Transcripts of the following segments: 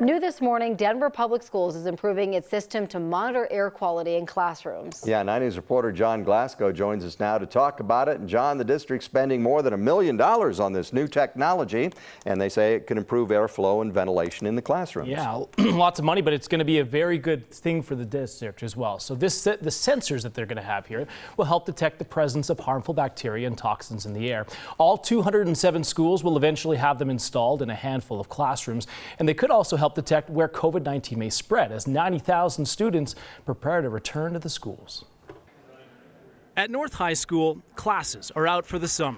New this morning, Denver Public Schools is improving its system to monitor air quality in classrooms. Yeah, 9 News reporter John Glasgow joins us now to talk about it. And John, the district's spending more than $1 million on this new technology, and they say it can improve airflow and ventilation in the classrooms. Yeah, lots of money, but it's going to be a very good thing for the district as well. So the sensors that they're going to have here will help detect the presence of harmful bacteria and toxins in the air. All 207 schools will eventually have them installed in a handful of classrooms, and they could also help detect where COVID-19 may spread as 90,000 students prepare to return to the schools. At North High School, classes are out for the summer.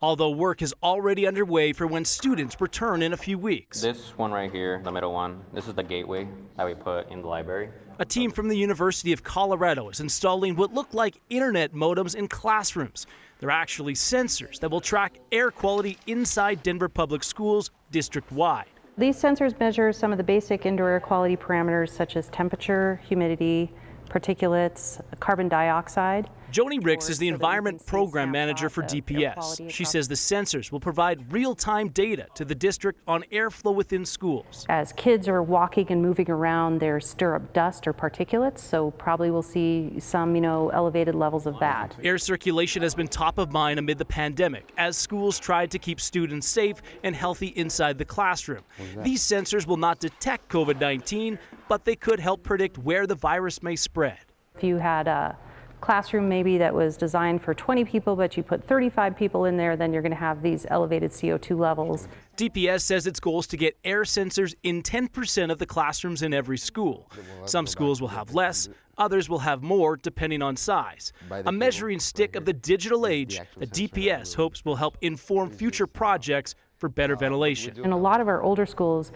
Although work is already underway for when students return in a few weeks. This one right here, the middle one, this is the gateway that we put in the library. A team from the University of Colorado is installing what look like internet modems in classrooms. They're actually sensors that will track air quality inside Denver Public Schools district-wide. These sensors measure some of the basic indoor air quality parameters such as temperature, humidity, particulates, carbon dioxide. Joni Ricks is the Environment Program Manager for DPS. She says the sensors will provide real-time data to the district on airflow within schools. As kids are walking and moving around, they stir up dust or particulates, so probably we'll see some, elevated levels of that. Air circulation has been top of mind amid the pandemic as schools tried to keep students safe and healthy inside the classroom. These sensors will not detect COVID-19, but they could help predict where the virus may spread. If you had a classroom maybe that was designed for 20 people, but you put 35 people in there, then you're going to have these elevated CO2 levels. DPS says its goal is to get air sensors in 10% of the classrooms in every school. Some schools will have less, others will have more, depending on size. A measuring stick of the digital age that DPS hopes will help inform future projects for better ventilation. In a lot of our older schools,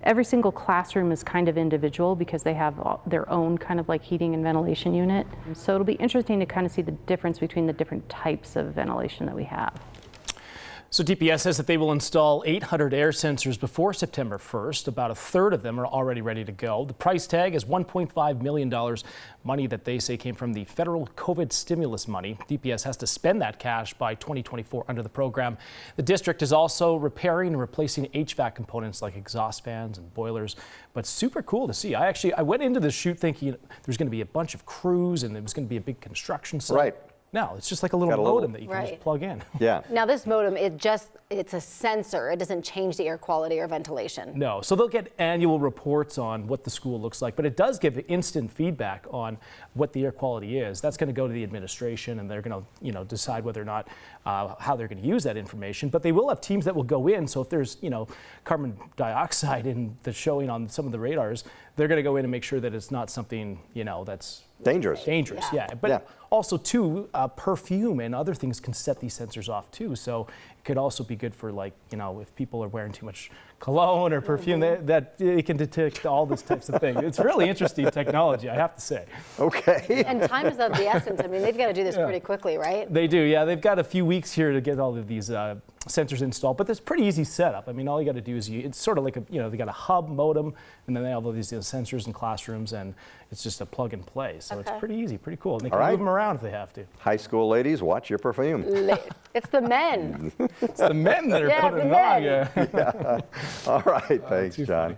every single classroom is kind of individual because they have their own kind of like heating and ventilation unit. So it'll be interesting to kind of see the difference between the different types of ventilation that we have. So DPS says that they will install 800 air sensors before September 1st. About a third of them are already ready to go. The price tag is $1.5 million, money that they say came from the federal COVID stimulus money. DPS has to spend that cash by 2024 under the program. The district is also repairing and replacing HVAC components like exhaust fans and boilers, but super cool to see. I went into the shoot thinking there's going to be a bunch of crews and it was going to be a big construction site. Right. No, it's just like a little modem that you can just plug in. Yeah. Now this modem, it's a sensor. It doesn't change the air quality or ventilation. No, so they'll get annual reports on what the school looks like, but it does give instant feedback on what the air quality is. That's going to go to the administration, and they're going to, decide whether or not how they're going to use that information. But they will have teams that will go in. So if there's, carbon dioxide that's showing on some of the radars, they're going to go in and make sure that it's not something, that's dangerous. Dangerous, yeah. But also, too, perfume and other things can set these sensors off, too. So it could also be good for, if people are wearing too much cologne or perfume, that it can detect all these types of things. It's really interesting technology, I have to say. Okay. And time is of the essence. I mean, they've got to do this pretty quickly, right? They do, yeah. They've got a few weeks here to get all of these sensors installed, but it's pretty easy setup. I mean, all you got to do is it's sort of like they got a hub modem, and then they have all these sensors in classrooms, and it's just a plug and play. So it's pretty easy, pretty cool. And they can move them around if they have to. High school ladies, watch your perfume. It's the men. It's the men that are putting it on. Yeah. All right, thanks, John.